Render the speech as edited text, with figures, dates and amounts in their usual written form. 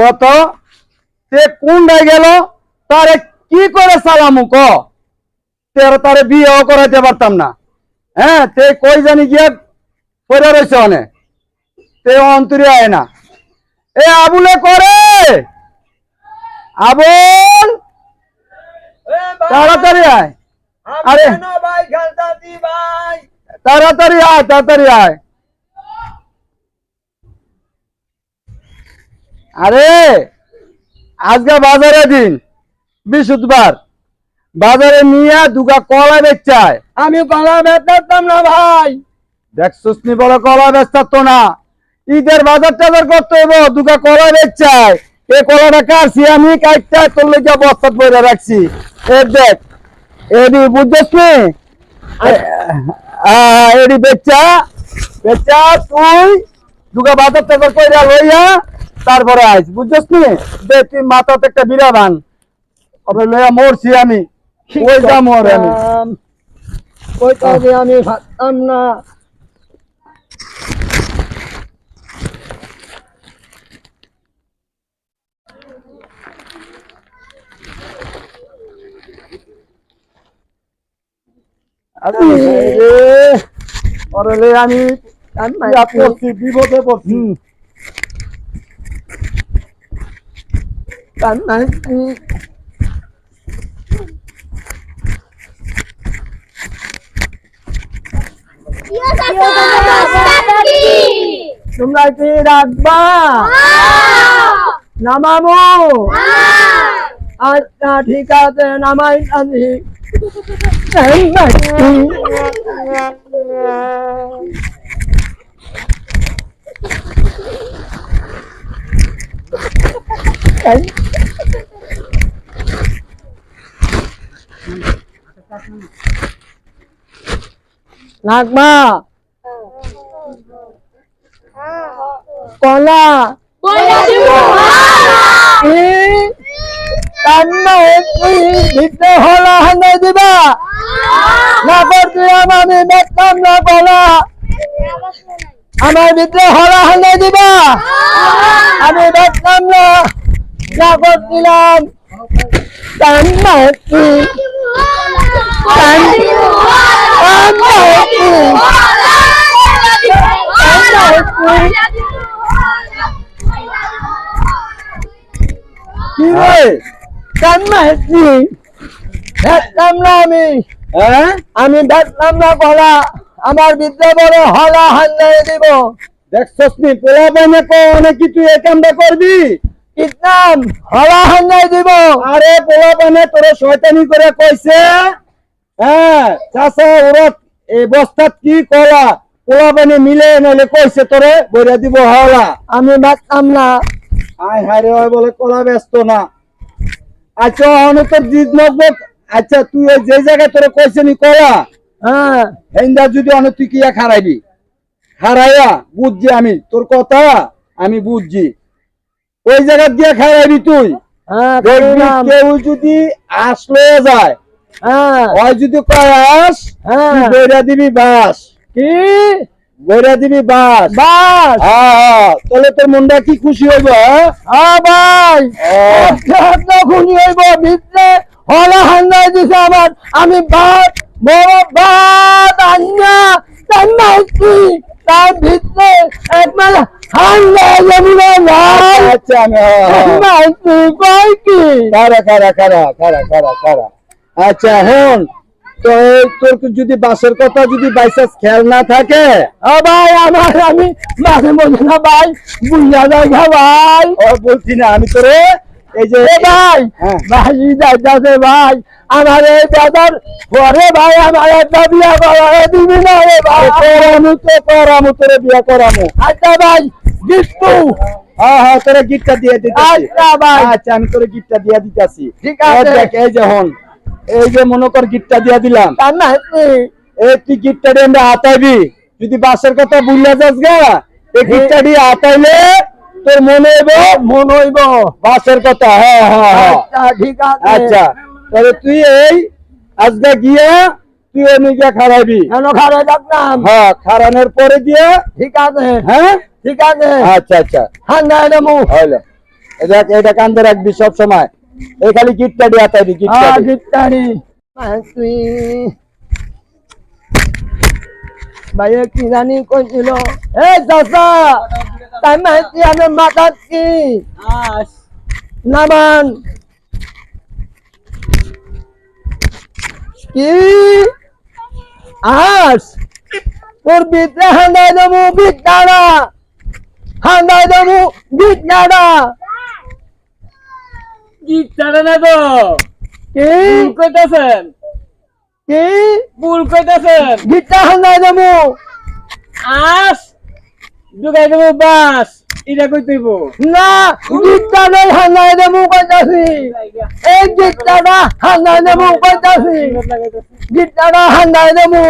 কত তে কোনটাই গেল তারে কি করে সালামু ক তারে বিয়েও করাইতে পারতাম না। হ্যাঁ তে কই জানি গিয়া পড়ে রয়েছে অনেক তে অন্তরে আয় না। এ আবুলে করে আবুল তাড়াতাড়ি আয়। আরে তাড়াতাড়ি আয় তাড়াতাড়ি আয়। আরে আজকে বাজারে দিন বৃহস্পতিবার বাজারে নিয়ে দুগা কলা বেচায়। আমি কলা বেচতাম না ভাই। দেখছিস নি বড় কলা বেচতো না ঈদের বাজার টাজার করতে হইব দুগা কলা বেচায়। এই কলাটা কাটছি আমি কাটটা তোর লেগে বস্তা পরে রাখছি। এ দেখ এডি বুঝছিস নি এডি বেচা বেচা তুই দুগা বাজার টাজার কইরা লইয়া তারপরে আইস বুঝছিস নি। দে তুই মাথাতে একটা বিড়া বান ওরে লইয়া মরছি আমি ওই যা মর আমি ওই কাজে আমি ভাবতাম না। আমি বিপদে পড়ছি। তোমরা কি রাখবা নামাবো? আচ্ছা ঠিক আছে নামাই আনি। নাগমা কলা ভিতরে হলা হান্দাই দিবা না করছিলাম আমি দেখতাম না কলা আমার ভিতরে হলা হান্দাই দিবা আমি দেখতাম না না করছিলাম কি রে দেখতাম না হ্যাঁ আমি দেখতাম না কলা আমার ভিতরে বড় হলা হান্দাই দিব। দেখছস নি পোলা বানে কো অনেক কিছু এই কামটা করবি ইসলাম হলা হান্দাই দিব। আরে পোলা বানে তোরে শয়তানি করে কইছে। হ্যাঁ চাচা ওরা এই বস্তাত কি কলা পোলা বানে মিলে নলে কইছে তোরে বইরা দিব হলা। আমি দেখতাম না। আয় হায় রে ওই বলে কলা ব্যস্ত না। আচ্ছা অনেক তোর জিদ নগবক। আচ্ছা তুই ওই যে জায়গায় তোরে কইছে নি কলা হ্যাঁ হেন্দা যদি অনেক তুই কিয়া খারাইবি খারাইয়া বুঝছি আমি তোর কথা আমি বুঝছি ওই জায়গা দিয়ে খারাইবি তুই। হ্যাঁ কেউ যদি আসলে যায় হ্যাঁ ওই যদি কয়াস হ্যাঁ বইরা দিবি বাস কি বইরা দিবি বাস বাস তাহলে তোর মনটা কি খুশি হইব? ভাই খুশি হইব ভিতরে হলা হান্দাই দিছে আমার আমি ভাত বড় ভাত আন্না চান্নাইছি তার ভিতরে একমাল হান্দাই যাবি না। আচ্ছা আমি কই কি খারা খারা খারা খারা খারা খারা আচ্ছা হন তো তোর যদি বাসের কথা যদি বাইসাস খেয়াল না থাকে ভাই আমার আমি মাঝে মধ্যে না ভাই বুঝা যায় ভাই বলছি না আমি তোরে এই যে ভাই ভাই যাইতাছে ভাই আমার এই দাদার পরে ভাই আমার একটা বিয়া করা দিবি না রে ভাই করামু তোরে বিয়া করামু। আচ্ছা ভাই গিফটু হ্যাঁ তোরে গিফটটা দিয়ে দিতেছি। আচ্ছা ভাই আচ্ছা আমি তোরে গিফটটা দিয়ে দিতেছি। ঠিক আছে দেখ এই যে হন এই যে মনে কর গিফটটা দিয়ে দিলাম এই তুই গিফটটা দিয়ে আমরা হাতাইবি যদি বাসের কথা ভুলিয়া যাস গা এই গিফটটা দিয়ে হাতাইলে তোর মন হইব বাসের কথা। হ্যাঁ হ্যাঁ হ্যাঁ ঠিক আছে আচ্ছা তাহলে তুই এই আজকে গিয়া তুই ওই গিয়া খারাইবি কেন খারাই রাখলাম হ্যাঁ খারানোর পরে গিয়া ঠিক আছে হ্যাঁ ঠিক আছে আচ্ছা আচ্ছা হান্দাই দেবো হইলো এটা কান্দে রাখবি সব সময়। এই খালি গিটটা দিয়া তাইবি গিটটা। গিটারি তুই ভাইয়া কি জানি কইছিল এ চাচা তাই মাইতি আমি মাথাত কি নামান কি আস তোর বিদ্যা হান্দাই দেবো বিদ্যারা হান্দাই দেবো বিদ্যারা গিটারে না তো কি ভুল কইতাছেন, কি ভুল কইতাছেন। বিদ্যা হান্দাই দেবো আস ঢুকাই দেবো বাস, এটা কইতেইব। না বিদ্যারে হান্দাই দেবো কইতাছি এই বিদ্যাটা হান্দাই দেবো কইতাছি বিদ্যাটা হান্দাই দেবো